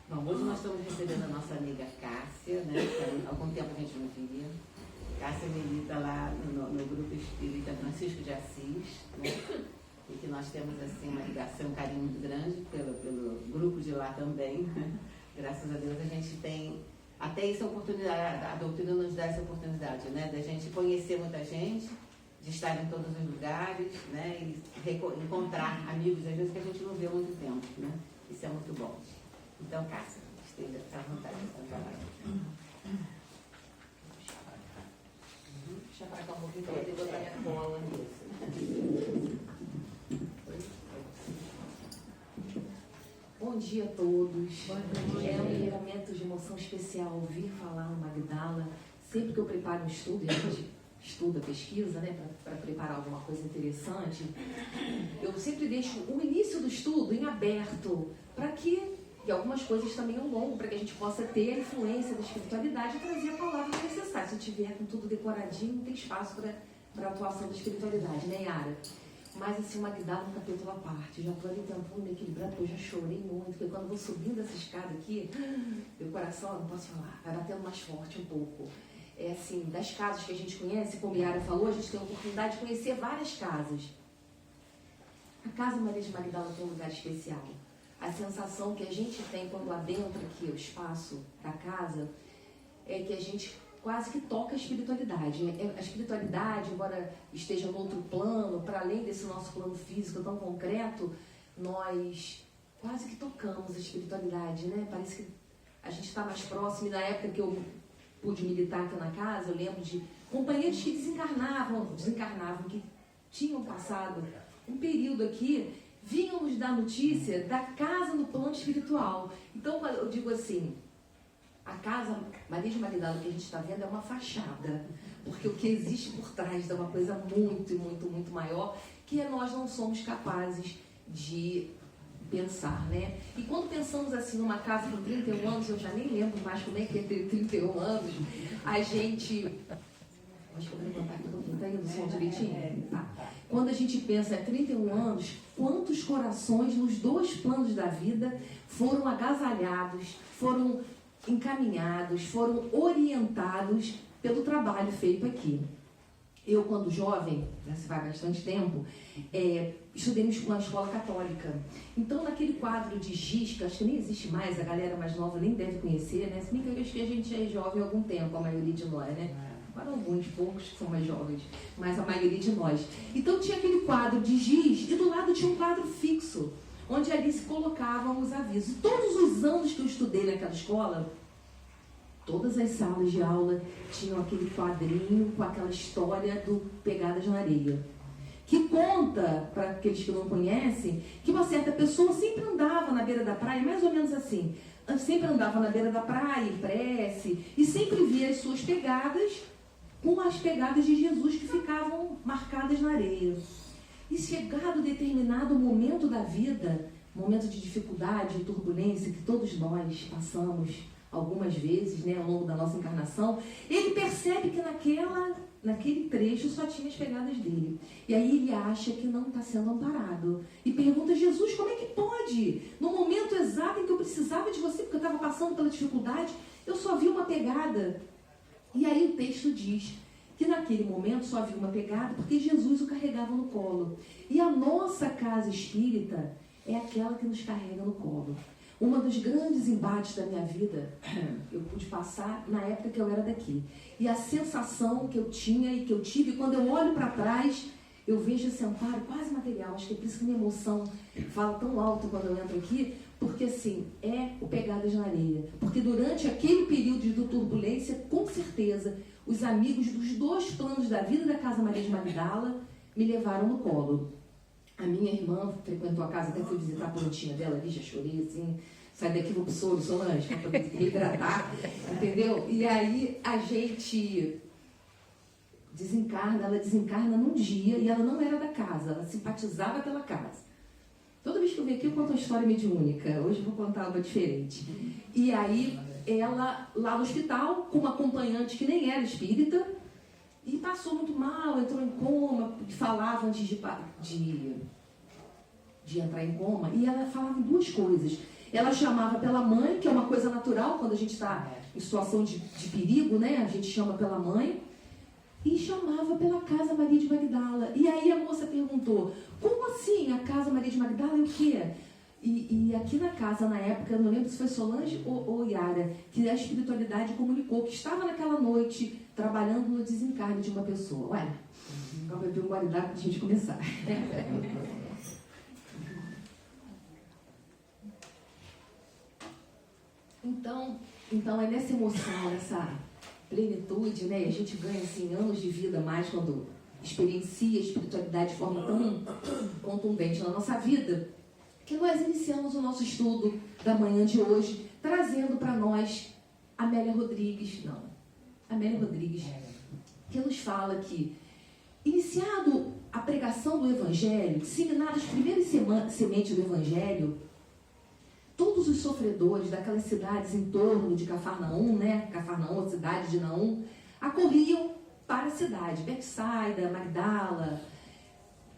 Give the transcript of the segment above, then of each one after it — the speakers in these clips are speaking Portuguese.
Bom, hoje nós estamos recebendo a nossa amiga Cássia, né? Que há algum tempo a gente não via. Cássia milita lá no Grupo Espírita Francisco de Assis, né? E que nós temos assim uma ligação, um carinho muito grande pelo grupo de lá também, né? Graças a Deus a gente tem até essa oportunidade, a doutrina nos dá essa oportunidade, né? Da gente conhecer muita gente, de estar em todos os lugares, né? E encontrar amigos, às vezes que a gente não vê há muito tempo, né? Isso é muito bom. Então, Cássia, esteja à vontade para falar. Deixa eu parar um pouquinho para poder botar minha cola nisso. Bom dia a todos. Bom dia. É um ligamento de emoção especial ouvir falar no Magdala. Sempre que eu preparo um estudo, e a gente estuda, pesquisa, né, para preparar alguma coisa interessante, eu sempre deixo o início do estudo em aberto, para que, e algumas coisas também ao longo, para que a gente possa ter a influência da espiritualidade e trazer a palavra necessária. Se eu tiver com tudo decoradinho, não tem espaço para a atuação da espiritualidade, né, Yara? Mas assim, o Magdala é um capítulo à parte. Já estou ali tentando me equilibrar, porque eu já chorei muito, porque quando eu vou subindo essa escada aqui, meu coração, eu não posso falar, vai batendo mais forte um pouco. É assim, das casas que a gente conhece, como a Yara falou, a gente tem a oportunidade de conhecer várias casas. A Casa Maria de Magdala tem um lugar especial. A sensação que a gente tem quando adentra aqui o espaço da casa é que a gente quase que toca a espiritualidade. A espiritualidade, embora esteja no outro plano, para além desse nosso plano físico tão concreto, nós quase que tocamos a espiritualidade, né? Parece que a gente está mais próximo. E na época que eu pude militar aqui na casa, eu lembro de companheiros que desencarnavam, que tinham passado um período aqui, vinham nos dar notícia da casa no plano espiritual. Então, eu digo assim, a Casa Maria de Magdala que a gente está vendo é uma fachada, porque o que existe por trás é uma coisa muito, muito, muito maior, que nós não somos capazes de pensar, né? E quando pensamos assim numa casa com 31 anos, eu já nem lembro mais como é que é ter 31 anos, a gente... Acho que eu vou levantar aqui um pouquinho, tá indo o som direitinho? Tá. Quando a gente pensa em 31 anos, quantos corações nos dois planos da vida foram agasalhados, foram encaminhados, foram orientados pelo trabalho feito aqui. Eu, quando jovem, já se vai bastante tempo, estudei na escola católica. Então, naquele quadro de giz, que acho que nem existe mais, a galera mais nova nem deve conhecer, né? Se bem que eu acho que a gente é jovem há algum tempo, a maioria de nós, né? Para alguns, poucos que são mais jovens, mas a maioria de nós. Então, tinha aquele quadro de giz e do lado tinha um quadro fixo, onde ali se colocavam os avisos. Todos os anos que eu estudei naquela escola, todas as salas de aula tinham aquele quadrinho com aquela história do Pegadas na Areia, que conta, para aqueles que não conhecem, que uma certa pessoa sempre andava na beira da praia, mais ou menos assim, sempre andava na beira da praia, em prece, e sempre via as suas pegadas com as pegadas de Jesus que ficavam marcadas na areia. E chegado determinado momento da vida, momento de dificuldade, de turbulência, que todos nós passamos algumas vezes, né, ao longo da nossa encarnação, ele percebe que naquele trecho só tinha as pegadas dele. E aí ele acha que não está sendo amparado. E pergunta a Jesus, como é que pode? No momento exato em que eu precisava de você, porque eu estava passando pela dificuldade, eu só vi uma pegada. E aí o texto diz que naquele momento só havia uma pegada porque Jesus o carregava no colo. E a nossa casa espírita é aquela que nos carrega no colo. Um dos grandes embates da minha vida, eu pude passar na época que eu era daqui. E a sensação que eu tinha e que eu tive, quando eu olho para trás, eu vejo esse amparo quase material. Acho que é por isso que minha emoção fala tão alto quando eu entro aqui, porque assim, é o Pegadas na Areia. Porque durante aquele período de turbulência, com certeza, os amigos dos dois planos da vida da Casa Maria de Magdala me levaram no colo. A minha irmã frequentou a casa, até fui visitar a plantinha dela ali, já chorei assim, sai daqui, vou pro soro, Solange, para poder reidratar, entendeu? E aí a gente desencarna, ela desencarna num dia e ela não era da casa, ela simpatizava pela casa. Toda vez que eu venho aqui eu conto uma história mediúnica, hoje eu vou contar uma diferente. E aí ela, lá no hospital, com uma acompanhante que nem era espírita, e passou muito mal, entrou em coma, falava antes de entrar em coma, e ela falava duas coisas. Ela chamava pela mãe, que é uma coisa natural quando a gente está em situação de perigo, né? A gente chama pela mãe. E chamava pela Casa Maria de Magdala. E aí a moça perguntou, como assim a Casa Maria de Magdala e o quê? E aqui na casa, na época, eu não lembro se foi Solange ou Yara, que a espiritualidade comunicou que estava naquela noite trabalhando no desencarne de uma pessoa. Olha, vou beber um guaridá para a gente começar. Então é nessa emoção, nessa plenitude, né? A gente ganha assim, anos de vida mais quando experiencia a espiritualidade de forma tão contundente na nossa vida, que nós iniciamos o nosso estudo da manhã de hoje, trazendo para nós Amélia Rodrigues, que nos fala que, iniciado a pregação do Evangelho, disseminadas as primeiras sementes do Evangelho, todos os sofredores daquelas cidades em torno de Cafarnaum, né? Cafarnaum, a cidade de Naum, acorriam para a cidade, Betsaida, Magdala,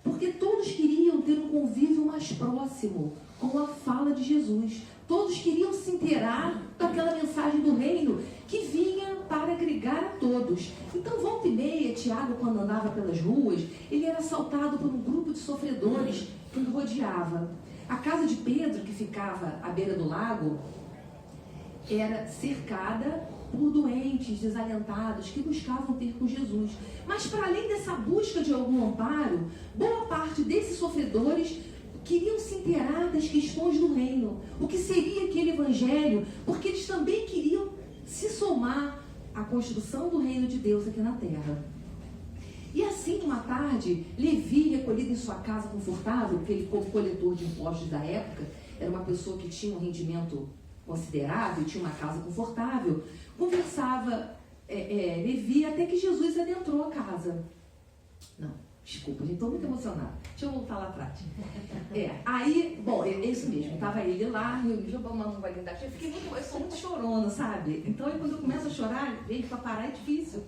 porque todos queriam ter um convívio mais próximo com a fala de Jesus. Todos queriam se inteirar daquela mensagem do reino que vinha para agregar a todos. Então, volta e meia, Tiago, quando andava pelas ruas, ele era assaltado por um grupo de sofredores que o rodeava. A casa de Pedro, que ficava à beira do lago, era cercada por doentes, desalentados, que buscavam ter com Jesus. Mas, para além dessa busca de algum amparo, boa parte desses sofredores queriam se inteirar das questões do reino. O que seria aquele evangelho? Porque eles também queriam se somar à construção do reino de Deus aqui na terra. E assim, uma tarde, Levi, recolhido em sua casa confortável, porque ele foi coletor de impostos da época, era uma pessoa que tinha um rendimento considerável, tinha uma casa confortável, conversava Levi até que Jesus adentrou a casa. Não, desculpa, gente, estou muito emocionada. Deixa eu voltar lá atrás. Aí, bom, é isso mesmo, estava ele lá, eu sou muito chorona, sabe? Então, aí, quando eu começo a chorar, para parar é difícil.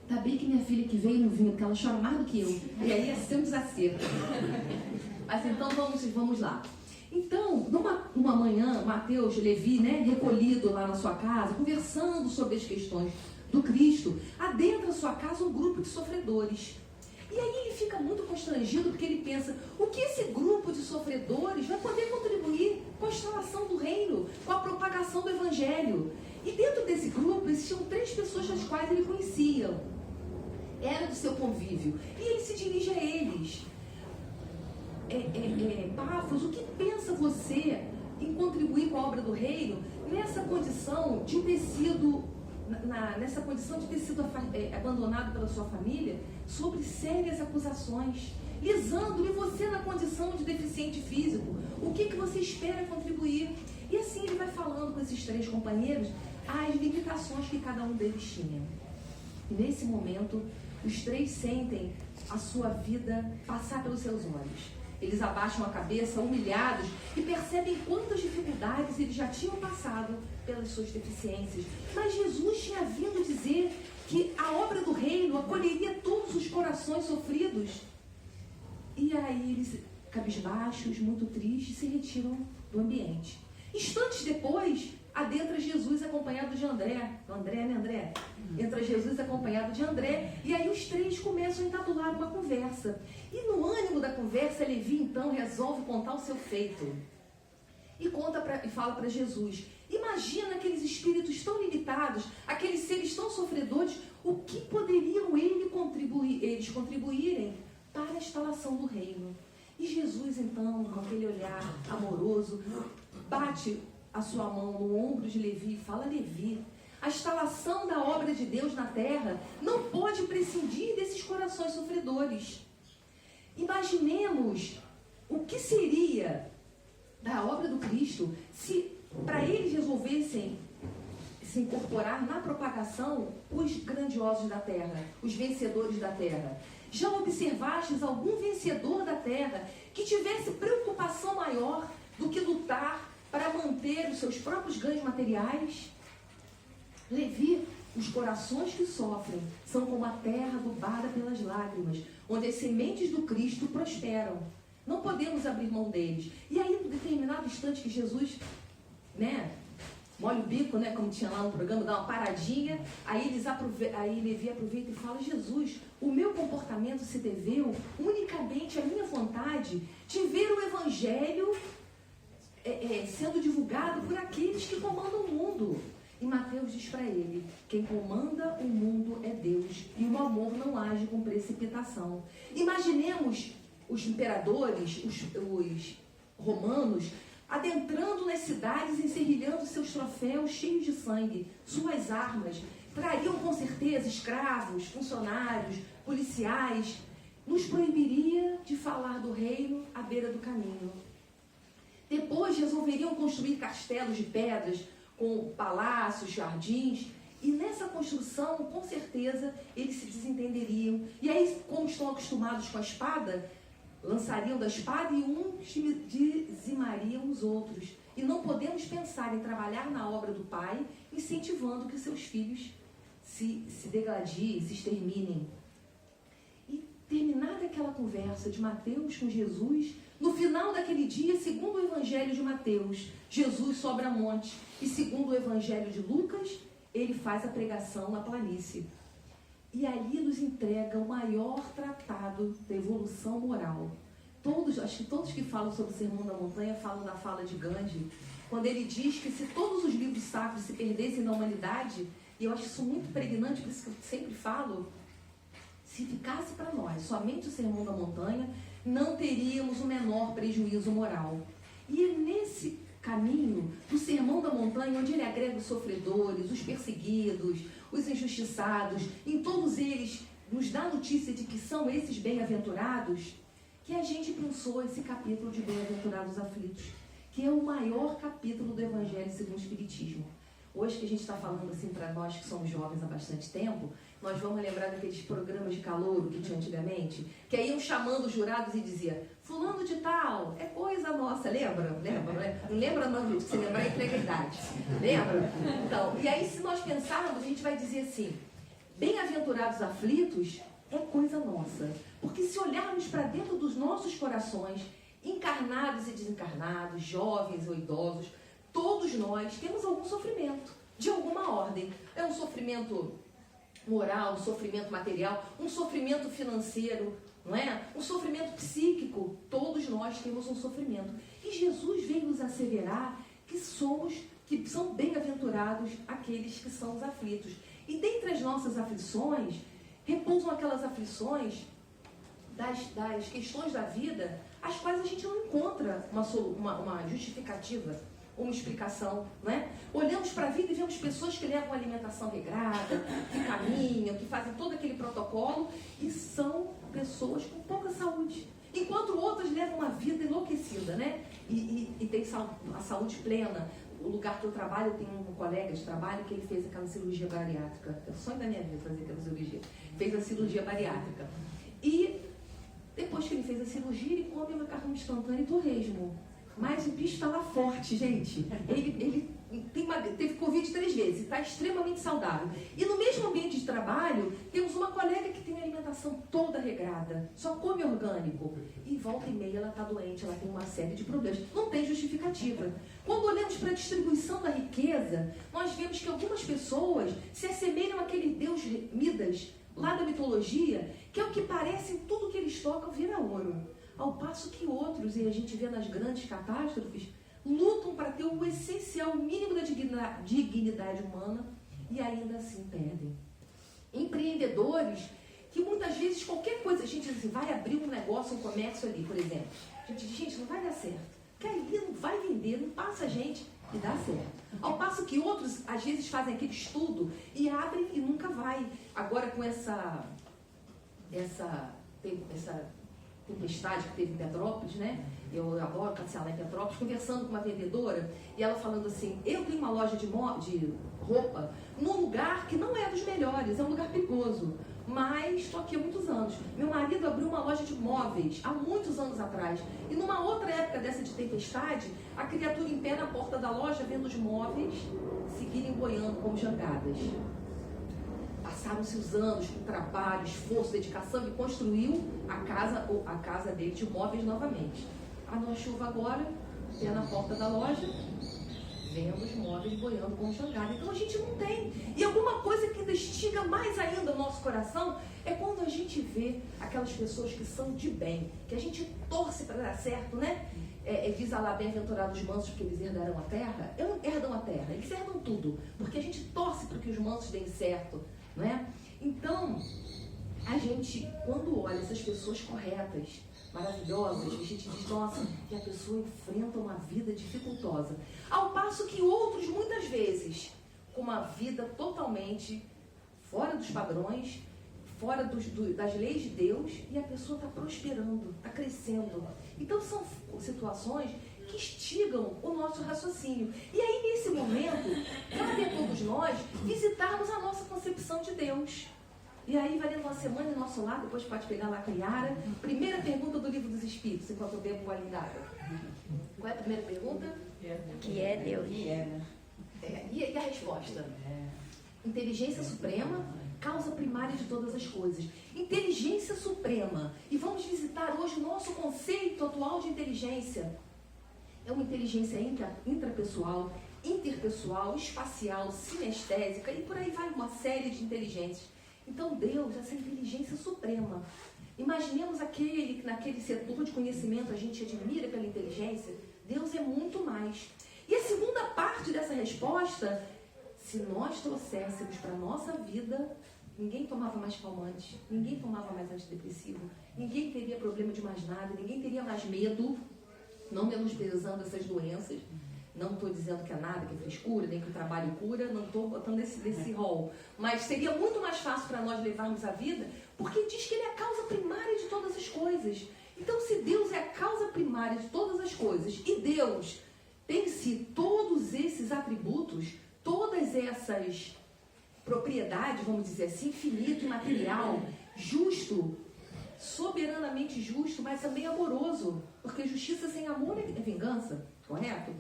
Tá bem que minha filha que veio não vinha, porque ela chora mais do que eu. E aí é ser um desacerto. Mas então vamos lá. Então, numa manhã, Mateus, Levi, né, recolhido lá na sua casa, conversando sobre as questões do Cristo, adentra a sua casa um grupo de sofredores. E aí ele fica muito constrangido, porque ele pensa, o que esse grupo de sofredores vai poder contribuir com a instalação do reino, com a propagação do Evangelho? E dentro desse grupo existiam 3 pessoas das quais ele conhecia. Era do seu convívio. E ele se dirige a eles. Pafos, o que pensa você em contribuir com a obra do reino nessa condição de ter sido abandonado pela sua família sobre sérias acusações, lisando-lhe você na condição de deficiente físico? O que você espera contribuir? E assim ele vai falando com esses 3 companheiros as limitações que cada um deles tinha. E nesse momento, os 3 sentem a sua vida passar pelos seus olhos. Eles abaixam a cabeça, humilhados, e percebem quantas dificuldades eles já tinham passado pelas suas deficiências. Mas Jesus tinha vindo dizer que a obra do reino acolheria todos os corações sofridos. E aí eles, cabisbaixos, muito tristes, se retiram do ambiente. Instantes depois, adentra Jesus acompanhado de André. Entra Jesus acompanhado de André, e aí os 3 começam a entabular uma conversa. E no ânimo da conversa, Levi então resolve contar o seu feito. E fala para Jesus, imagina aqueles espíritos tão limitados, aqueles seres tão sofredores, o que poderiam eles contribuírem para a instalação do reino? E Jesus então, com aquele olhar amoroso, bate a sua mão no ombro de Levi e fala, Levi, a instalação da obra de Deus na terra não pode prescindir desses corações sofredores. Imaginemos o que seria da obra do Cristo se para eles resolvessem se incorporar na propagação os grandiosos da terra, os vencedores da terra. Já observastes algum vencedor da terra que tivesse preocupação maior do que lutar para manter os seus próprios ganhos materiais? Levi, os corações que sofrem são como a terra adubada pelas lágrimas, onde as sementes do Cristo prosperam. Não podemos abrir mão deles. E aí, em determinado instante que Jesus, né, molha o bico, né, como tinha lá no programa, dá uma paradinha, aí Levi aproveita e fala: Jesus, o meu comportamento se deveu unicamente à minha vontade de ver o Evangelho sendo divulgado por aqueles que comandam o mundo. E Mateus diz para ele: quem comanda o mundo é Deus, e o amor não age com precipitação. Imaginemos os imperadores, os romanos, adentrando nas cidades, enserrilhando seus troféus cheios de sangue, suas armas. Trariam com certeza escravos, funcionários, policiais. Nos proibiria de falar do reino à beira do caminho. Depois resolveriam construir castelos de pedras com palácios, jardins, e nessa construção, com certeza, eles se desentenderiam. E aí, como estão acostumados com a espada, lançariam da espada e uns dizimariam os outros. E não podemos pensar em trabalhar na obra do Pai, incentivando que seus filhos se degladiem, se exterminem. E terminada aquela conversa de Mateus com Jesus, no final daquele dia, segundo o Evangelho de Mateus, Jesus sobe a monte. E segundo o Evangelho de Lucas, ele faz a pregação na planície. E ali nos entrega o maior tratado da evolução moral. Acho que todos que falam sobre o Sermão da Montanha falam da fala de Gandhi, quando ele diz que se todos os livros sacros se perdessem na humanidade, e eu acho isso muito pregnante, por isso que eu sempre falo, se ficasse para nós somente o Sermão da Montanha, não teríamos o menor prejuízo moral. E é nesse caminho do Sermão da Montanha, onde ele agrega os sofredores, os perseguidos, os injustiçados, em todos eles nos dá notícia de que são esses bem-aventurados, que a gente pensou esse capítulo de Bem-aventurados aflitos, que é o maior capítulo do Evangelho segundo o Espiritismo. Hoje que a gente está falando assim para nós que somos jovens há bastante tempo, nós vamos lembrar daqueles programas de calouro que tinha antigamente, que aí iam chamando os jurados e dizia: fulano de tal, é coisa nossa, lembra? Lembra, não é? Não lembra não, gente, se lembrar entrega a idade. Lembra? Então, e aí se nós pensarmos, a gente vai dizer assim: bem-aventurados aflitos é coisa nossa. Porque se olharmos para dentro dos nossos corações, encarnados e desencarnados, jovens ou idosos, todos nós temos algum sofrimento, de alguma ordem. É um sofrimento moral, um sofrimento material, um sofrimento financeiro, não é? Um sofrimento psíquico. Todos nós temos um sofrimento. E Jesus veio nos asseverar que são bem-aventurados aqueles que são os aflitos. E dentre as nossas aflições, repousam aquelas aflições das questões da vida, as quais a gente não encontra uma justificativa, uma explicação, não é? Olhamos para a vida e vemos pessoas que levam alimentação regrada, que caminham, que fazem todo aquele protocolo e são pessoas com pouca saúde. Enquanto outras levam uma vida enlouquecida, né? E tem a saúde plena. O lugar que eu trabalho, eu tenho um colega de trabalho que ele fez aquela cirurgia bariátrica. É o sonho da minha vida fazer aquela cirurgia. Fez a cirurgia bariátrica. E depois que ele fez a cirurgia, ele come macarrão instantâneo e torresmo. Mas o bicho está lá forte, gente. Ele teve Covid 3 vezes, está extremamente saudável. E no mesmo ambiente de trabalho, temos uma colega que tem a alimentação toda regrada, só come orgânico. E volta e meia ela está doente, ela tem uma série de problemas. Não tem justificativa. Quando olhamos para a distribuição da riqueza, nós vemos que algumas pessoas se assemelham àquele deus Midas, lá da mitologia, que é o que parece em tudo que eles tocam vira ouro. Ao passo que outros, e a gente vê nas grandes catástrofes, lutam para ter o essencial, o mínimo da dignidade humana e ainda assim perdem. Empreendedores que muitas vezes qualquer coisa, a gente diz assim, vai abrir um negócio, um comércio ali, por exemplo. A gente diz, gente, não vai dar certo. Porque ali não vai vender, não passa gente e dá certo. Ao passo que outros, às vezes, fazem aquele estudo e abrem e nunca vai. Agora com essa tempestade que teve em Petrópolis, né? Eu adoro passear lá em Petrópolis, conversando com uma vendedora e ela falando assim, eu tenho uma loja de roupa num lugar que não é dos melhores, é um lugar perigoso, mas estou aqui há muitos anos. Meu marido abriu uma loja de móveis há muitos anos atrás e numa outra época dessa de tempestade, a criatura em pé na porta da loja vendo os móveis seguirem boiando como jangadas. passaram-se os anos com trabalho, esforço, dedicação e construiu a casa dele de móveis novamente. A chuva agora, é na porta da loja, vendo os móveis boiando com jangada. Então a gente não tem. E alguma coisa que ainda instiga mais ainda o nosso coração é quando a gente vê aquelas pessoas que são de bem, que a gente torce para dar certo, né? Diz lá, bem-aventurados os mansos, porque eles herdarão a terra. Herdam a terra, eles herdam tudo, porque a gente torce para que os mansos deem certo, não é? Então, a gente, quando olha essas pessoas corretas, maravilhosas, a gente diz, nossa, que a pessoa enfrenta uma vida dificultosa. Ao passo que outros, muitas vezes, com uma vida totalmente fora dos padrões, fora das leis de Deus, e a pessoa está prosperando, está crescendo. Então são situações que instigam o nosso raciocínio. E aí, nesse momento, cabe a todos nós visitarmos a nossa concepção de Deus. E aí, vai lendo uma semana do nosso lado, depois pode pegar lá com a Yara. Primeira pergunta do Livro dos Espíritos, enquanto o tempo vai lidar. Qual é a primeira pergunta? Que é Deus? E a resposta? Inteligência suprema, causa primária de todas as coisas. Inteligência suprema. E vamos visitar hoje o nosso conceito atual de inteligência. É uma inteligência intrapessoal, interpessoal, espacial, sinestésica e por aí vai uma série de inteligências. Então Deus, essa inteligência suprema. Imaginemos aquele que naquele setor de conhecimento a gente admira pela inteligência. Deus é muito mais. E a segunda parte dessa resposta, se nós trouxéssemos para a nossa vida, ninguém tomava mais calmante, ninguém tomava mais antidepressivo, ninguém teria problema de mais nada, ninguém teria mais medo, não menosprezando essas doenças. Não estou dizendo que é nada, que é frescura, nem que o trabalho cura, não estou botando desse rol. Mas seria muito mais fácil para nós levarmos a vida, porque diz que Ele é a causa primária de todas as coisas. Então, se Deus é a causa primária de todas as coisas, e Deus tem em si todos esses atributos, todas essas propriedades, vamos dizer assim, infinito, imaterial, justo, soberanamente justo, mas também amoroso, porque justiça sem amor é vingança, correto?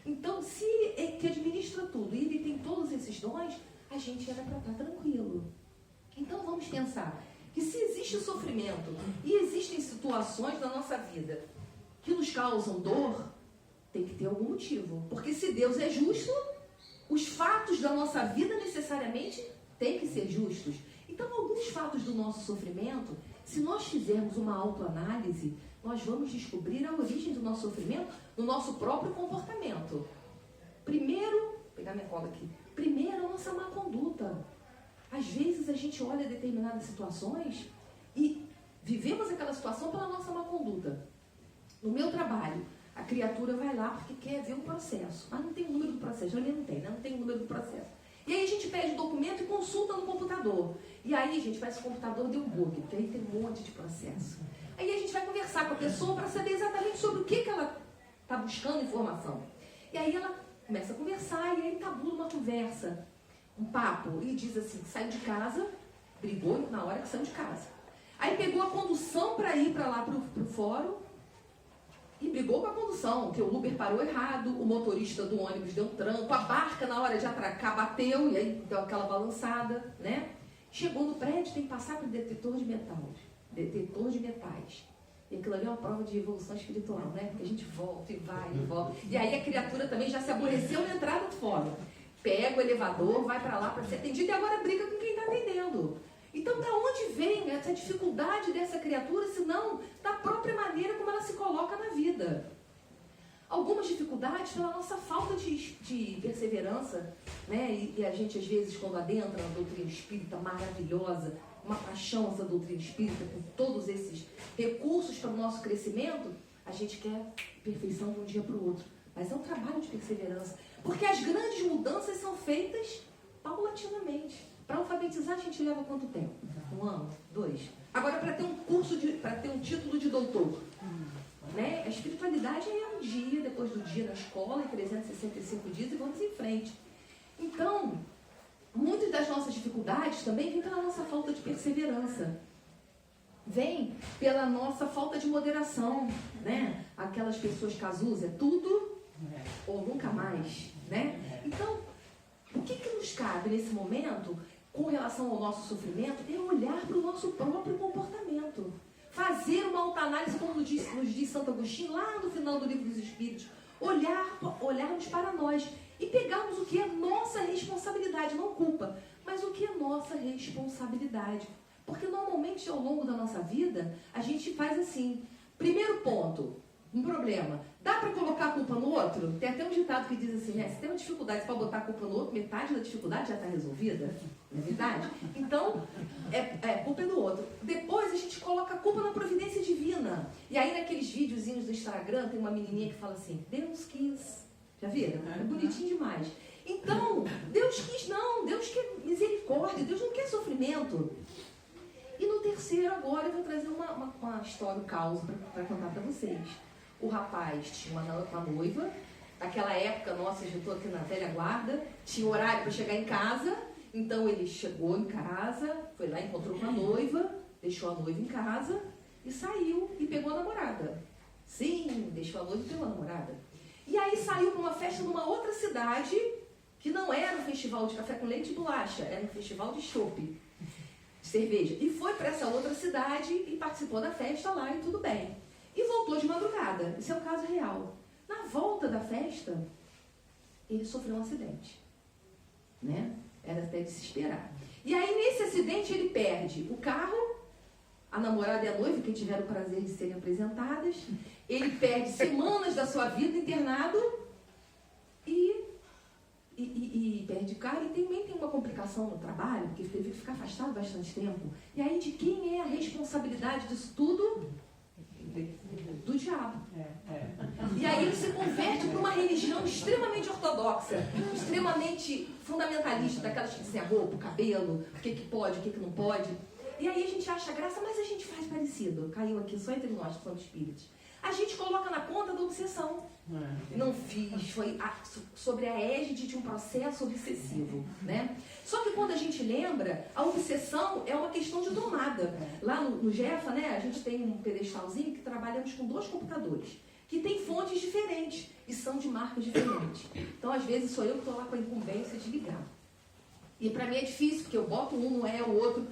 Então, se ele que administra tudo e ele tem todos esses dons, a gente era para estar tranquilo. Então, vamos pensar que se existe sofrimento e existem situações na nossa vida que nos causam dor, tem que ter algum motivo. Porque se Deus é justo, os fatos da nossa vida necessariamente têm que ser justos. Então, alguns fatos do nosso sofrimento, se nós fizermos uma autoanálise, nós vamos descobrir a origem do nosso sofrimento no nosso próprio comportamento. Primeiro, vou pegar minha cola aqui. Primeiro, a nossa má conduta. Às vezes a gente olha determinadas situações e vivemos aquela situação pela nossa má conduta. No meu trabalho, a criatura vai lá porque quer ver um processo. Mas não tem o número do processo. Já não tem, né? Não tem o número do processo. E aí a gente pede o documento e consulta no computador. E aí, gente, esse computador deu um bug, porque aí tem um monte de processo. Aí a gente vai conversar com a pessoa para saber exatamente sobre o que ela está buscando informação. E aí ela começa a conversar e aí tabula uma conversa, um papo. E diz assim, saiu de casa, brigou na hora que saiu de casa. Aí pegou a condução para ir para lá, para o fórum, e brigou com a condução, que o Uber parou errado, o motorista do ônibus deu um tranco, a barca na hora de atracar bateu, e aí deu aquela balançada, né? Chegou no prédio, tem que passar para o detetor de metais. E aquilo ali é uma prova de evolução espiritual, né? Porque a gente volta e vai e volta. E aí a criatura também já se aborreceu na entrada do fórum. Pega o elevador, vai para lá para ser atendido e agora briga com quem está atendendo. Então, da onde vem essa dificuldade dessa criatura, se não da própria maneira como ela se coloca na vida? Algumas dificuldades pela nossa falta de perseverança, né? E a gente, às vezes, quando adentra na doutrina espírita maravilhosa, uma paixão essa doutrina espírita, com todos esses recursos para o nosso crescimento, a gente quer perfeição de um dia para o outro. Mas é um trabalho de perseverança, porque as grandes mudanças são feitas paulatinamente. Para alfabetizar, a gente leva quanto tempo? 1 ano? 2? Agora, para ter um curso, para ter um título de doutor, né? A espiritualidade é um dia, depois do dia na escola, em 365 dias, e vamos em frente. Então, muitas das nossas dificuldades também vêm pela nossa falta de perseverança. Vem pela nossa falta de moderação, né? Aquelas pessoas casusa, é tudo ou nunca mais, né? Então, o que nos cabe nesse momento? com relação ao nosso sofrimento é olhar para o nosso próprio comportamento. Fazer uma autoanálise, como nos diz Santo Agostinho, lá no final do Livro dos Espíritos. Olharmos para nós e pegarmos o que é nossa responsabilidade, não culpa, mas o que é nossa responsabilidade. Porque normalmente ao longo da nossa vida, a gente faz assim. Primeiro ponto, um problema. Dá para colocar a culpa no outro? Tem até um ditado que diz assim, né? Se tem uma dificuldade para botar a culpa no outro, metade da dificuldade já está resolvida. Não é verdade? Então, culpa é do outro. Depois a gente coloca a culpa na providência divina. E aí naqueles videozinhos do Instagram tem uma menininha que fala assim, Deus quis. Já viram? É bonitinho demais. Então, Deus quis não. Deus quer misericórdia. Deus não quer sofrimento. E no terceiro agora eu vou trazer uma história, um caos para contar para vocês. O rapaz tinha uma noiva, naquela época, nossa, eu já estou aqui na velha guarda, tinha horário para chegar em casa, então ele chegou em casa, foi lá, encontrou com a noiva, deixou a noiva em casa e saiu e pegou a namorada. Sim, deixou a noiva e pegou a namorada. E aí saiu para uma festa numa outra cidade, que não era um festival de café com leite e bolacha, era um festival de chopp, cerveja. E foi para essa outra cidade e participou da festa lá e tudo bem. E voltou de madrugada. Isso é o caso real. Na volta da festa, ele sofreu um acidente. Né? Era até de se esperar. E aí, nesse acidente, ele perde o carro, a namorada e a noiva, que tiveram o prazer de serem apresentadas. Ele perde semanas da sua vida internado e perde o carro. E também tem uma complicação no trabalho, porque ele teve que ficar afastado bastante tempo. E aí, de quem é a responsabilidade disso tudo? Do diabo. E aí ele se converte para uma religião extremamente ortodoxa, extremamente fundamentalista, daquelas que dizem a roupa, o cabelo, o que pode, o que não pode. E aí a gente acha graça, mas a gente faz parecido. Caiu aqui só entre nós, que somos espíritos. A gente coloca na conta da obsessão. Não fiz, foi sobre a égide de um processo obsessivo, né? Só que quando a gente lembra, a obsessão é uma questão de tomada. Lá no Jefa, né, a gente tem um pedestalzinho que trabalhamos com 2 computadores, que tem fontes diferentes e são de marcas diferentes. Então, às vezes, sou eu que estou lá com a incumbência de ligar. E para mim é difícil, porque eu boto um, não é o outro.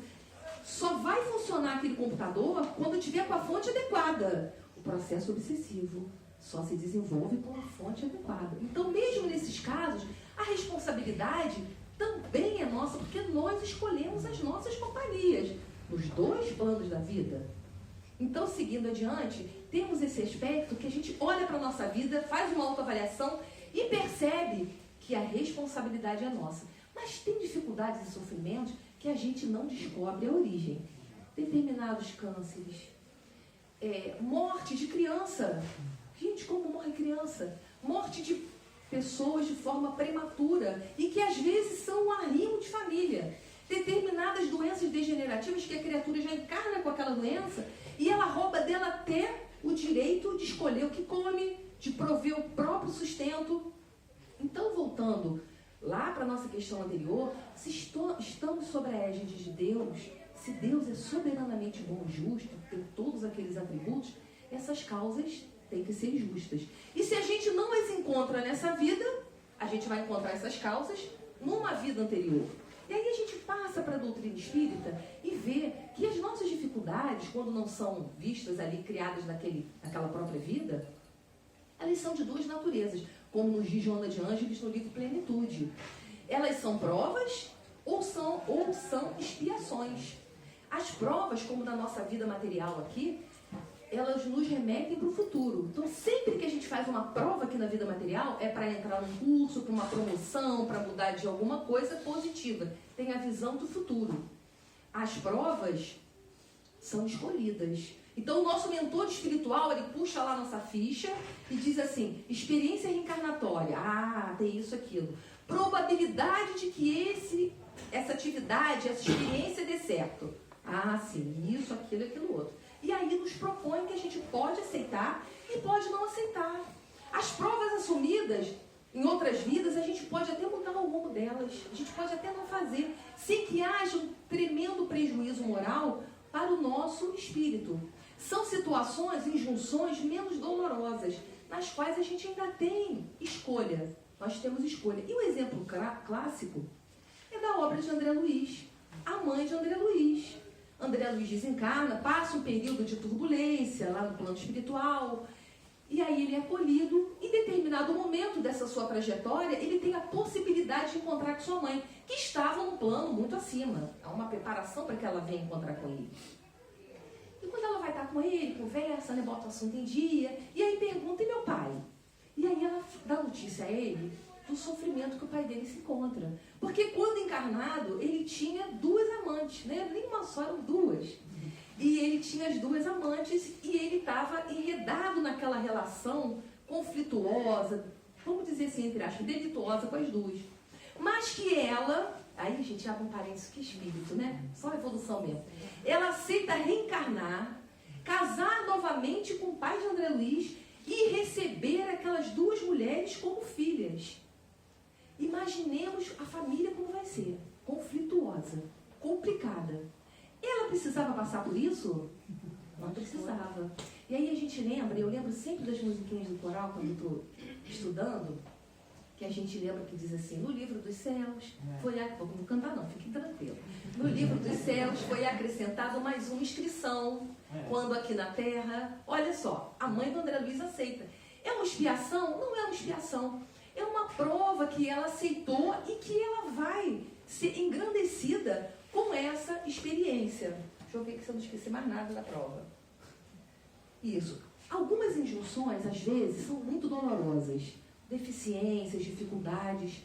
Só vai funcionar aquele computador quando tiver com a fonte adequada. O processo obsessivo só se desenvolve com a fonte adequada. Então, mesmo nesses casos, a responsabilidade também é nossa, porque nós escolhemos as nossas companhias, nos 2 planos da vida. Então, seguindo adiante, temos esse aspecto que a gente olha para a nossa vida, faz uma autoavaliação e percebe que a responsabilidade é nossa. Mas tem dificuldades e sofrimentos que a gente não descobre a origem. Determinados cânceres, morte de criança. Gente, como morre criança? Morte de pessoas de forma prematura e que às vezes são um arrimo de família. Determinadas doenças degenerativas que a criatura já encarna com aquela doença e ela rouba dela até o direito de escolher o que come, de prover o próprio sustento. Então, voltando lá para a nossa questão anterior, se estamos sob a égide de Deus, se Deus é soberanamente bom e justo, tem todos aqueles atributos, essas causas têm que ser justas. E se a gente não as encontra nessa vida, a gente vai encontrar essas causas numa vida anterior. E aí a gente passa para a doutrina espírita e vê que as nossas dificuldades, quando não são vistas ali, criadas naquela própria vida, elas são de 2 naturezas, como nos diz Joana de Ângeles no livro Plenitude. Elas são provas ou são expiações. As provas, como na nossa vida material aqui, elas nos remetem para o futuro. Então, sempre que a gente faz uma prova aqui na vida material, é para entrar num curso, para uma promoção, para mudar de alguma coisa positiva. Tem a visão do futuro. As provas são escolhidas. Então, o nosso mentor espiritual, ele puxa lá nossa ficha e diz assim, experiência reencarnatória. Ah, tem isso, aquilo. Probabilidade de que essa atividade, essa experiência dê certo. Ah, sim, isso, aquilo e aquilo outro. E aí nos propõe que a gente pode aceitar e pode não aceitar. As provas assumidas em outras vidas, a gente pode até mudar o rumo delas. A gente pode até não fazer, sem que haja um tremendo prejuízo moral para o nosso espírito. São situações, injunções menos dolorosas, nas quais a gente ainda tem escolha. Nós temos escolha. E o exemplo clássico é da obra de André Luiz, a mãe de André Luiz. André Luiz desencarna, passa um período de turbulência lá no plano espiritual, e aí ele é acolhido. Em determinado momento dessa sua trajetória, ele tem a possibilidade de encontrar com sua mãe, que estava num plano muito acima. Há uma preparação para que ela venha encontrar com ele. E quando ela vai estar com ele, conversa, né, bota o assunto em dia, e aí pergunta, e meu pai? E aí ela dá notícia a ele do sofrimento que o pai dele se encontra. Porque quando encarnado, ele tinha 2 amantes, né? Nem uma só, eram 2. E ele tinha as 2 amantes e ele estava enredado naquela relação conflituosa, vamos dizer assim, entre aspas, delituosa com as 2. Mas que ela, aí gente, abre um parênteses, que espírito, né? Só evolução mesmo. Ela aceita reencarnar, casar novamente com o pai de André Luiz e receber aquelas 2 mulheres como filhas. Imaginemos a família como vai ser, conflituosa, complicada. Ela precisava passar por isso? Não precisava. E aí a gente lembra, eu lembro sempre das musiquinhas do coral, quando eu estou estudando, que a gente lembra que diz assim, no livro dos céus, vou cantar não, fiquem tranquilos. No livro dos céus foi acrescentado mais uma inscrição, quando aqui na terra, olha só, a mãe do André Luiz aceita. É uma expiação? Não é uma expiação. É uma prova que ela aceitou e que ela vai ser engrandecida com essa experiência. Deixa eu ver que se eu não esqueci mais nada da prova. Isso. Algumas injunções, às vezes, são muito dolorosas. Deficiências, dificuldades.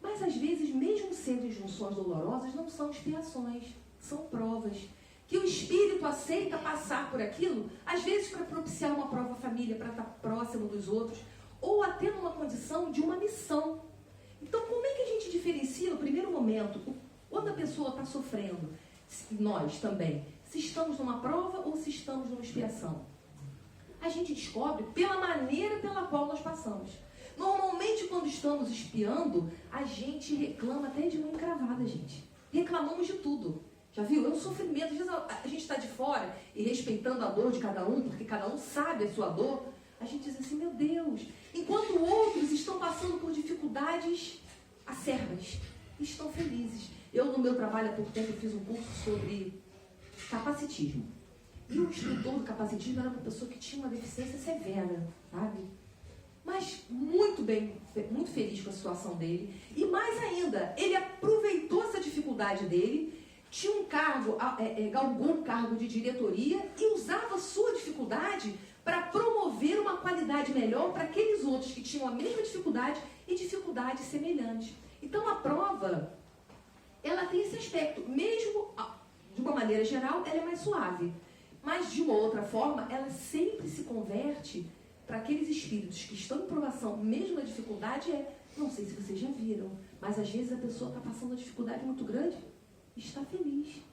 Mas, às vezes, mesmo sendo injunções dolorosas, não são expiações. São provas. Que o espírito aceita passar por aquilo, às vezes para propiciar uma prova família, para estar próximo dos outros, ou até numa condição de uma missão. Então, como é que a gente diferencia no primeiro momento, quando a pessoa está sofrendo, nós também, se estamos numa prova ou se estamos numa expiação? A gente descobre pela maneira pela qual nós passamos. Normalmente, quando estamos expiando, a gente reclama até de uma encravada, gente. Reclamamos de tudo. Já viu? É um sofrimento. Às vezes a gente está de fora e respeitando a dor de cada um, porque cada um sabe a sua dor. A gente diz assim, meu Deus, enquanto outros estão passando por dificuldades acerbas, estão felizes. Eu, no meu trabalho, há pouco tempo, fiz um curso sobre capacitismo. E o instrutor do capacitismo era uma pessoa que tinha uma deficiência severa, sabe? Mas muito bem, muito feliz com a situação dele. E mais ainda, ele aproveitou essa dificuldade dele, tinha um cargo, galgou um cargo de diretoria e usava a sua dificuldade para promover uma qualidade melhor para aqueles outros que tinham a mesma dificuldade e dificuldades semelhantes. Então, a prova, ela tem esse aspecto. Mesmo, de uma maneira geral, ela é mais suave. Mas, de uma outra forma, ela sempre se converte para aqueles espíritos que estão em provação, mesmo na dificuldade, não sei se vocês já viram, mas às vezes a pessoa está passando uma dificuldade muito grande e está feliz.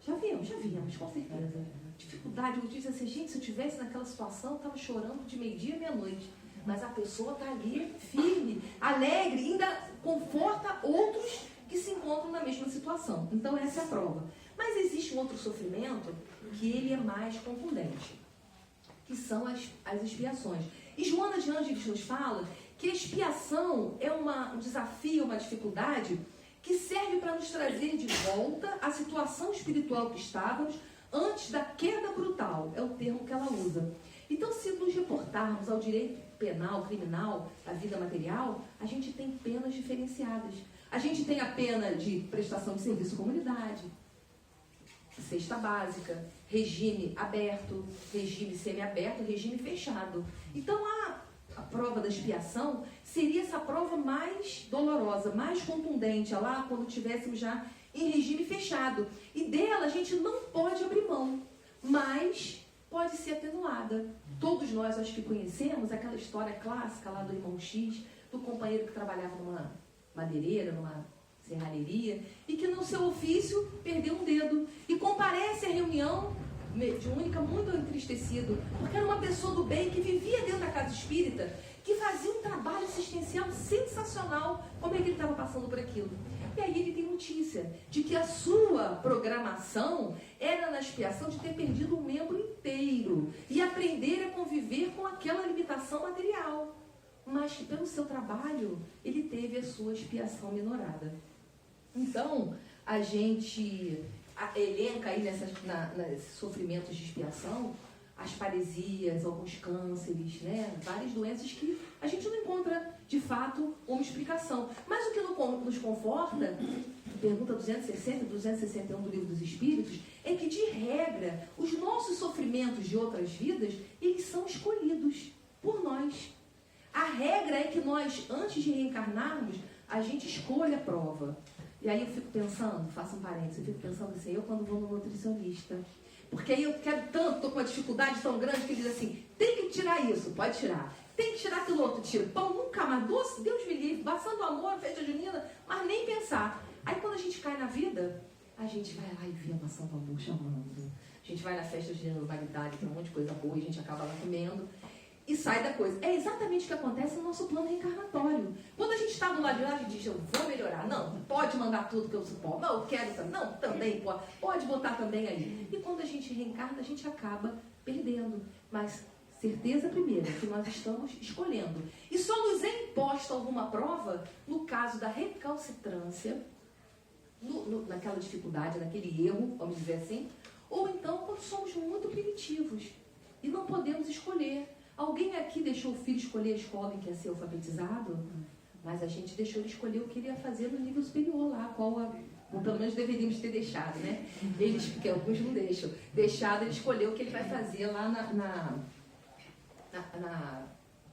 Já vimos, com certeza. Dificuldade, eu disse assim, gente, se eu estivesse naquela situação, eu estava chorando de meio-dia à meia-noite. Mas a pessoa está ali, firme, alegre, ainda conforta outros que se encontram na mesma situação. Então, essa é a prova. Mas existe um outro sofrimento que ele é mais contundente, que são as expiações. E Joana de Ângeles nos fala que a expiação é um desafio, uma dificuldade que serve para nos trazer de volta à situação espiritual que estávamos antes da queda brutal, é o termo que ela usa. Então, se nos reportarmos ao direito penal, criminal, da vida material, a gente tem penas diferenciadas. A gente tem a pena de prestação de serviço à comunidade, cesta básica, regime aberto, regime semiaberto, regime fechado. Então, a prova da expiação seria essa prova mais dolorosa, mais contundente, lá quando estivéssemos já em regime fechado. E dela a gente não pode abrir mão, mas pode ser atenuada. Todos nós, acho que conhecemos aquela história clássica lá do irmão X, do companheiro que trabalhava numa madeireira, numa serralheria, e que no seu ofício perdeu um dedo. E comparece à reunião mediúnica muito entristecido, porque era uma pessoa do bem que vivia dentro da casa espírita, que fazia um trabalho assistencial sensacional. Como é que ele estava passando por aquilo? E aí ele tem notícia de que a sua programação era na expiação de ter perdido um membro inteiro e aprender a conviver com aquela limitação material, mas que pelo seu trabalho ele teve a sua expiação minorada. Então, a gente elenca aí nesses sofrimentos de expiação as paresias, alguns cânceres, né? Várias doenças que a gente não encontra, de fato, uma explicação. Mas o que nos conforta, pergunta 260 e 261 do Livro dos Espíritos, é que, de regra, os nossos sofrimentos de outras vidas, eles são escolhidos por nós. A regra é que nós, antes de reencarnarmos, a gente escolhe a prova. E aí eu fico pensando, faço um parênteses, eu fico pensando assim, eu quando vou no nutricionista, porque aí eu quero tanto, estou com uma dificuldade tão grande que ele diz assim, tem que tirar isso, pode tirar. Tem que tirar aquilo outro, tira. Pão nunca mais, doce, Deus me livre, passando amor, festa junina, mas nem pensar. Aí quando a gente cai na vida, a gente vai lá e vê a maçã do amor chamando. A gente vai na festa junina, Bagdade, tem um monte de coisa boa e a gente acaba lá comendo. E sai da coisa. É exatamente o que acontece no nosso plano reencarnatório. Quando a gente está do lado de lá, a gente diz, eu vou melhorar. Não, pode mandar tudo que eu suporto. Não, eu quero também. Não, também pode. Pode botar também aí. E quando a gente reencarna, a gente acaba perdendo. Mas certeza primeira, que nós estamos escolhendo. E só nos é imposta alguma prova no caso da recalcitrância, naquela dificuldade, naquele erro, vamos dizer assim, ou então quando somos muito primitivos e não podemos escolher. Alguém aqui deixou o filho escolher a escola em que ia ser alfabetizado? Mas a gente deixou ele escolher o que ele ia fazer no nível superior lá, ou pelo menos deveríamos ter deixado, né? Eles, porque alguns não deixam. Deixado ele escolher o que ele vai fazer lá na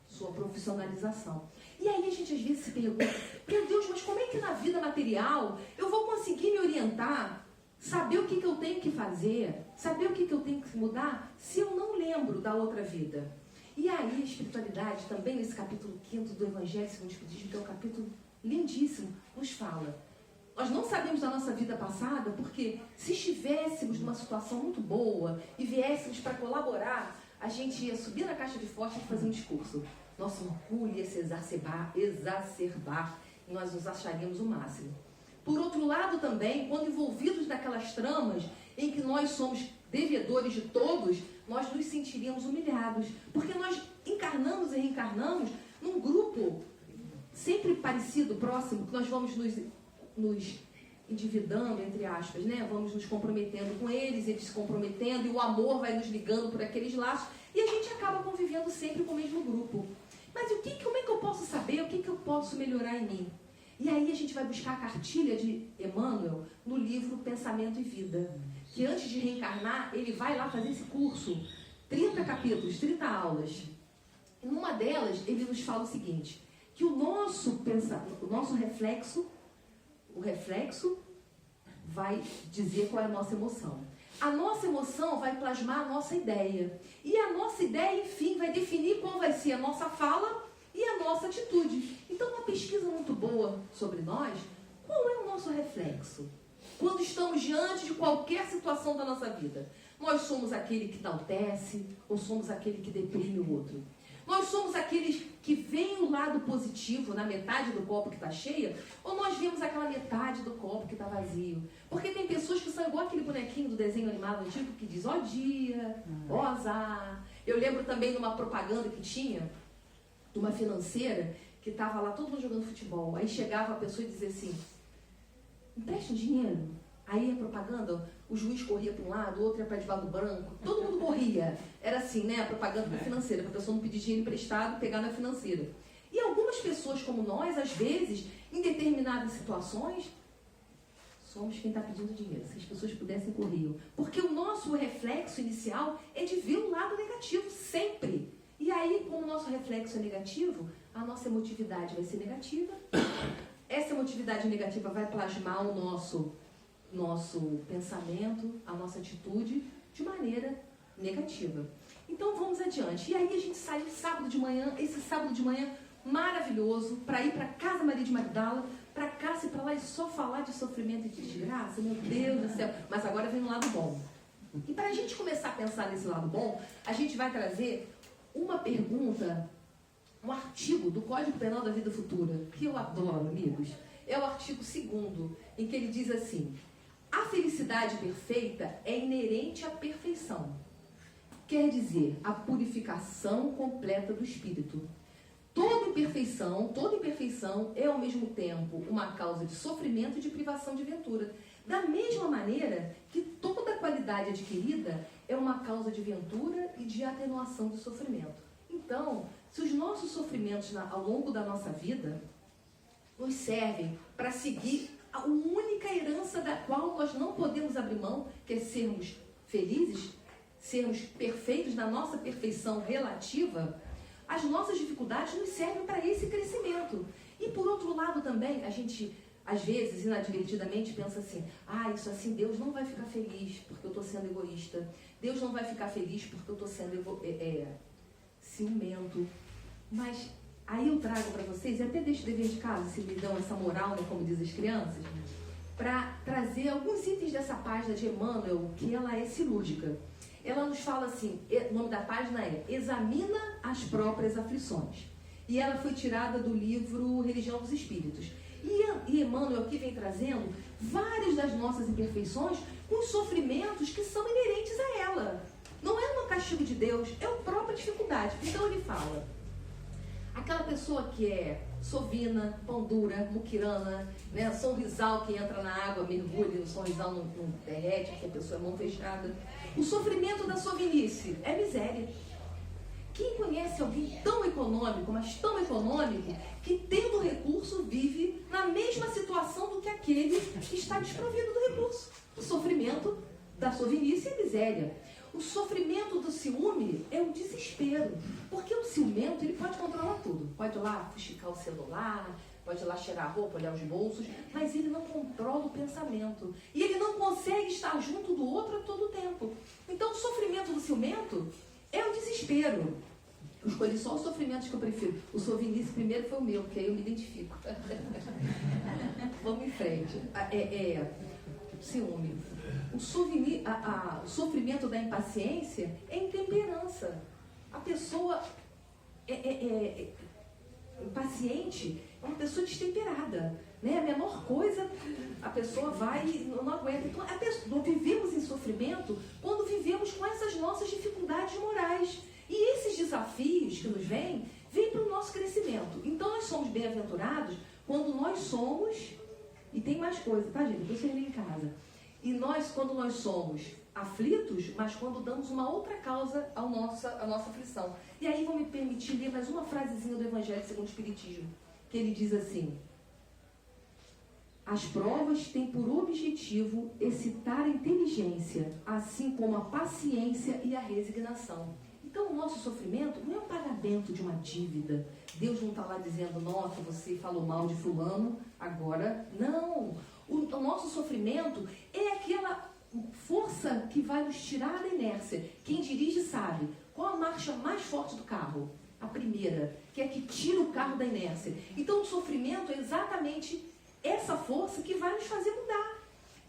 sua profissionalização. E aí a gente às vezes se pergunta, meu Deus, mas como é que na vida material eu vou conseguir me orientar, saber o que eu tenho que fazer, saber o que eu tenho que mudar, se eu não lembro da outra vida? E aí a espiritualidade, também nesse capítulo 5º do Evangelho segundo o Espiritismo, que é um capítulo lindíssimo, nos fala. Nós não sabemos da nossa vida passada, porque se estivéssemos numa situação muito boa e viéssemos para colaborar, a gente ia subir na caixa de fósforo e fazer um discurso. Nosso orgulho ia se exacerbar, e nós nos acharíamos o máximo. Por outro lado também, quando envolvidos naquelas tramas em que nós somos devedores de todos, nós nos sentiríamos humilhados, porque nós encarnamos e reencarnamos num grupo sempre parecido, próximo, que nós vamos nos endividando, entre aspas, né? Vamos nos comprometendo com eles se comprometendo, e o amor vai nos ligando por aqueles laços, e a gente acaba convivendo sempre com o mesmo grupo. Mas como é que eu posso saber, o que eu posso melhorar em mim? E aí a gente vai buscar a cartilha de Emmanuel no livro Pensamento e Vida, que antes de reencarnar, ele vai lá fazer esse curso, 30 capítulos, 30 aulas. E numa delas, ele nos fala o seguinte, que o nosso reflexo, o reflexo vai dizer qual é a nossa emoção. A nossa emoção vai plasmar a nossa ideia. E a nossa ideia, enfim, vai definir qual vai ser a nossa fala e a nossa atitude. Então, uma pesquisa muito boa sobre nós, qual é o nosso reflexo? Quando estamos diante de qualquer situação da nossa vida, nós somos aquele que enaltece ou somos aquele que deprime o outro? Nós somos aqueles que veem o lado positivo na metade do copo que está cheia, ou nós vemos aquela metade do copo que está vazio? Porque tem pessoas que são igual aquele bonequinho do desenho animado antigo que diz, ó dia, ó azar. Eu lembro também de uma propaganda que tinha, de uma financeira, que estava lá todo mundo jogando futebol. Aí chegava a pessoa e dizia assim, empresta um dinheiro. Aí a propaganda, o juiz corria para um lado, o outro ia para debaixo do branco, todo mundo corria. Era assim, né? A propaganda da financeira, para a pessoa não pedir dinheiro emprestado e pegar na financeira. E algumas pessoas como nós, às vezes, em determinadas situações, somos quem está pedindo dinheiro. Se as pessoas pudessem, corriam. Porque o nosso reflexo inicial é de ver o lado negativo, sempre. E aí, como o nosso reflexo é negativo, a nossa emotividade vai ser negativa. Essa emotividade negativa vai plasmar o nosso pensamento, a nossa atitude de maneira negativa. Então vamos adiante. E aí a gente sai sábado de manhã, esse sábado de manhã maravilhoso, para ir para casa Maria de Magdala, para cá, se para lá e só falar de sofrimento e de desgraça, meu Deus do céu. Mas agora vem um lado bom. E para a gente começar a pensar nesse lado bom, a gente vai trazer uma pergunta, um artigo do Código Penal da Vida Futura, que eu adoro, amigos. É o artigo 2º, em que ele diz assim: a felicidade perfeita é inerente à perfeição. Quer dizer, a purificação completa do espírito. Toda imperfeição é ao mesmo tempo uma causa de sofrimento e de privação de ventura. Da mesma maneira que toda qualidade adquirida é uma causa de ventura e de atenuação do sofrimento. Então, se os nossos sofrimentos ao longo da nossa vida nos servem para seguir a única herança da qual nós não podemos abrir mão, que é sermos felizes, sermos perfeitos na nossa perfeição relativa, as nossas dificuldades nos servem para esse crescimento. E por outro lado também, a gente, às vezes, inadvertidamente, pensa assim, isso assim, Deus não vai ficar feliz porque eu estou sendo egoísta. Deus não vai ficar feliz porque eu estou sendo ciumento. Mas aí eu trago para vocês, e até deixo o dever de casa, se me dão essa moral, né, como dizem as crianças, para trazer alguns itens dessa página de Emmanuel, que ela é cirúrgica. Ela nos fala assim, o nome da página é Examina as Próprias Aflições. E ela foi tirada do livro Religião dos Espíritos. E Emmanuel aqui vem trazendo várias das nossas imperfeições com os sofrimentos que são inerentes a ela. Não é um castigo de Deus, é a própria dificuldade. Então ele fala, aquela pessoa que é sovina, pão dura, muquirana, né, sorrisal que entra na água, mergulha e o sorrisal não derrete, porque a pessoa é mão fechada. O sofrimento da sovinice é miséria. Quem conhece alguém tão econômico, mas tão econômico, que tendo recurso vive na mesma situação do que aquele que está desprovido do recurso? O sofrimento da sovinice é miséria. O sofrimento do ciúme é o desespero, porque o ciumento ele pode controlar tudo. Pode ir lá fuxicar o celular, pode ir lá cheirar a roupa, olhar os bolsos, mas ele não controla o pensamento. E ele não consegue estar junto do outro a todo tempo. Então o sofrimento do ciumento é o desespero. Eu escolhi só os sofrimentos que eu prefiro. O sovinice primeiro foi o meu, porque aí eu me identifico. Vamos em frente. Ciúme. O sofrimento da impaciência é intemperança. A pessoa impaciente é uma pessoa destemperada. Né? A menor coisa, a pessoa vai e não aguenta. Então, nós vivemos em sofrimento quando vivemos com essas nossas dificuldades morais. E esses desafios que nos vêm para o nosso crescimento. Então, nós somos bem-aventurados quando nós somos... E tem mais coisa, tá, gente? Depois você vem em casa. E quando nós somos aflitos, mas quando damos uma outra causa à nossa aflição. E aí vou me permitir ler mais uma frasezinha do Evangelho segundo o Espiritismo, que ele diz assim: as provas têm por objetivo excitar a inteligência, assim como a paciência e a resignação. Então o nosso sofrimento não é um pagamento de uma dívida. Deus não está lá dizendo, nossa, você falou mal de fulano, agora não. O nosso sofrimento é aquela força que vai nos tirar da inércia. Quem dirige sabe qual a marcha mais forte do carro? A primeira, que é a que tira o carro da inércia. Então o sofrimento é exatamente essa força que vai nos fazer mudar.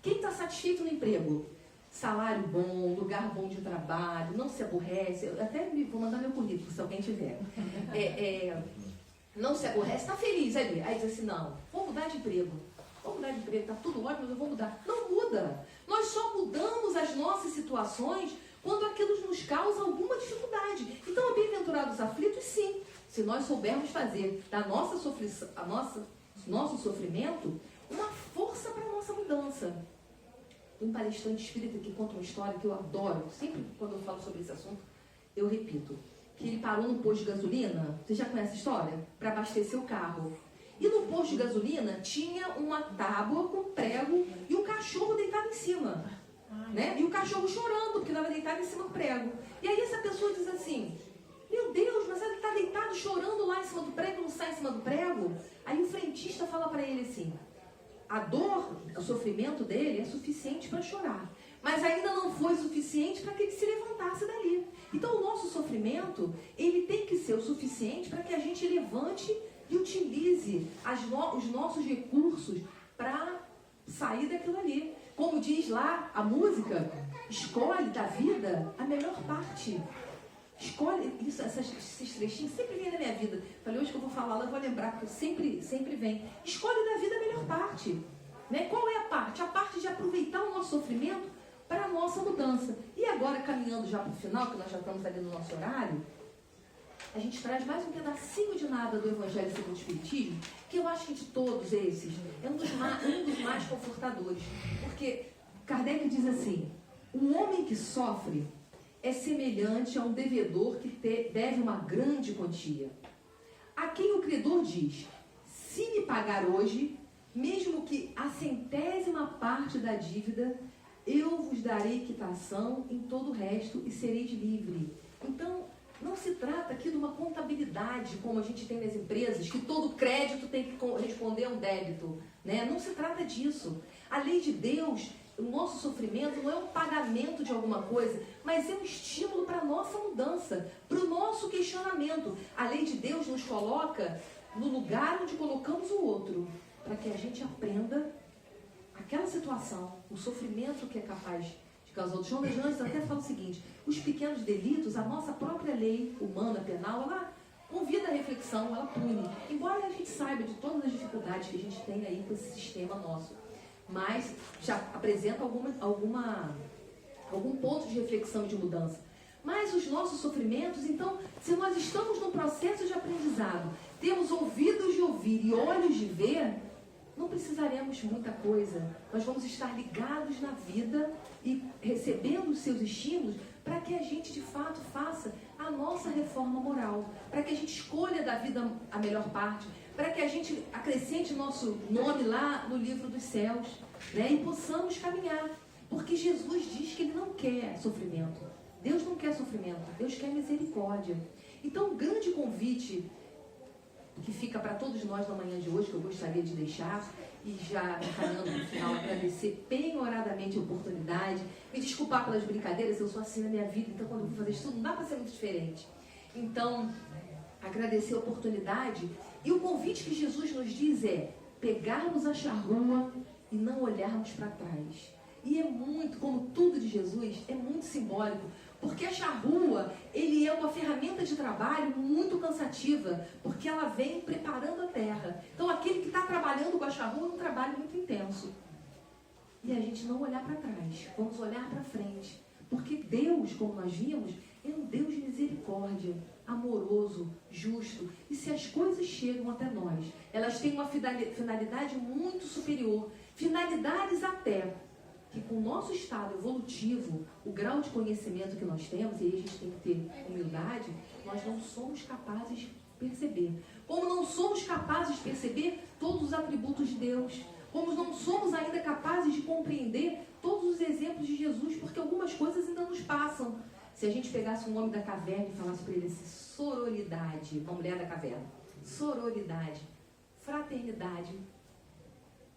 Quem está satisfeito no emprego? Salário bom, lugar bom de trabalho, não se aborrece. Eu até vou mandar meu currículo, se alguém tiver. Não se aborrece, está feliz ali. Aí diz assim, não, vou mudar de emprego. Vou mudar de emprego, está tudo ótimo, mas eu vou mudar. Não muda. Nós só mudamos as nossas situações quando aquilo nos causa alguma dificuldade. Então, bem-aventurados aflitos, sim. Se nós soubermos fazer da nosso sofrimento uma força para a nossa mudança. Um palestrante espírita que conta uma história que eu adoro, sempre quando eu falo sobre esse assunto, eu repito, que ele parou no posto de gasolina, você já conhece a história? Para abastecer o carro. E no posto de gasolina tinha uma tábua com prego e um cachorro deitado em cima. Né? E o cachorro chorando, porque estava deitado em cima do prego. E aí essa pessoa diz assim, meu Deus, mas ele está deitado chorando lá em cima do prego, não sai em cima do prego? Aí o frentista fala para ele assim, a dor, o sofrimento dele é suficiente para chorar, mas ainda não foi suficiente para que ele se levantasse dali. Então o nosso sofrimento, ele tem que ser o suficiente para que a gente levante e utilize os nossos recursos para sair daquilo ali. Como diz lá a música, escolhe da vida a melhor parte. Escolhe, esses trechinhos sempre vêm na minha vida. Falei, hoje que eu vou falar, eu vou lembrar, porque sempre vem. Escolhe da vida a melhor parte. Né? Qual é a parte? A parte de aproveitar o nosso sofrimento para a nossa mudança. E agora, caminhando já para o final, que nós já estamos ali no nosso horário, a gente traz mais um pedacinho de nada do Evangelho segundo o Espiritismo, que eu acho que de todos esses é um dos mais confortadores. Porque Kardec diz assim: um homem que sofre é semelhante a um devedor que deve uma grande quantia, a quem o credor diz: se me pagar hoje, mesmo que a 100ª parte da dívida, eu vos darei quitação em todo o resto e sereis livre. Então, não se trata aqui de uma contabilidade, como a gente tem nas empresas, que todo crédito tem que responder a um débito, né? Não se trata disso. A lei de Deus, o nosso sofrimento não é um pagamento de alguma coisa, mas é um estímulo para a nossa mudança, para o nosso questionamento. A lei de Deus nos coloca no lugar onde colocamos o outro, para que a gente aprenda aquela situação, o sofrimento que é capaz de causar. O João de Anjos até fala o seguinte: os pequenos delitos, a nossa própria lei humana, penal, ela convida a reflexão, ela pune. Embora a gente saiba de todas as dificuldades que a gente tem aí com esse sistema nosso, mas já apresenta algum ponto de reflexão e de mudança. Mas os nossos sofrimentos, então, se nós estamos num processo de aprendizado, temos ouvidos de ouvir e olhos de ver, não precisaremos muita coisa. Nós vamos estar ligados na vida e recebendo os seus estímulos para que a gente, de fato, faça a nossa reforma moral, para que a gente escolha da vida a melhor parte, para que a gente acrescente nosso nome lá no livro dos céus, né? E possamos caminhar. Porque Jesus diz que Ele não quer sofrimento. Deus não quer sofrimento, Deus quer misericórdia. Então, um grande convite que fica para todos nós na manhã de hoje, que eu gostaria de deixar, e já encaminhando no final, agradecer penhoradamente a oportunidade, me desculpar pelas brincadeiras, eu sou assim na minha vida, então quando eu vou fazer isso tudo, não dá para ser muito diferente. Então, agradecer a oportunidade, e o convite que Jesus nos diz é pegarmos a charrua e não olharmos para trás. E é muito, como tudo de Jesus, é muito simbólico, porque a charrua, ele é uma ferramenta de trabalho muito cansativa, porque ela vem preparando a terra. Então, aquele que está trabalhando com a charrua é um trabalho muito intenso. E a gente não olhar para trás, vamos olhar para frente. Porque Deus, como nós vimos, é um Deus de misericórdia, amoroso, justo. E se as coisas chegam até nós, elas têm uma finalidade muito superior. Finalidades até que com o nosso estado evolutivo, o grau de conhecimento que nós temos, e aí a gente tem que ter humildade, nós não somos capazes de perceber. Como não somos capazes de perceber todos os atributos de Deus, como não somos ainda capazes de compreender todos os exemplos de Jesus, porque algumas coisas ainda nos passam. Se a gente pegasse um homem da caverna e falasse para ele assim, sororidade, uma mulher da caverna, sororidade, fraternidade,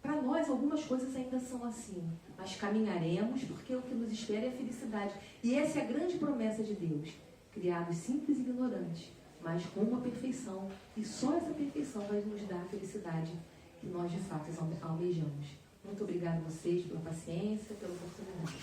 para nós, algumas coisas ainda são assim, mas caminharemos porque o que nos espera é a felicidade. E essa é a grande promessa de Deus, criados simples e ignorantes, mas com uma perfeição. E só essa perfeição vai nos dar a felicidade que nós, de fato, almejamos. Muito obrigada a vocês pela paciência, pela oportunidade.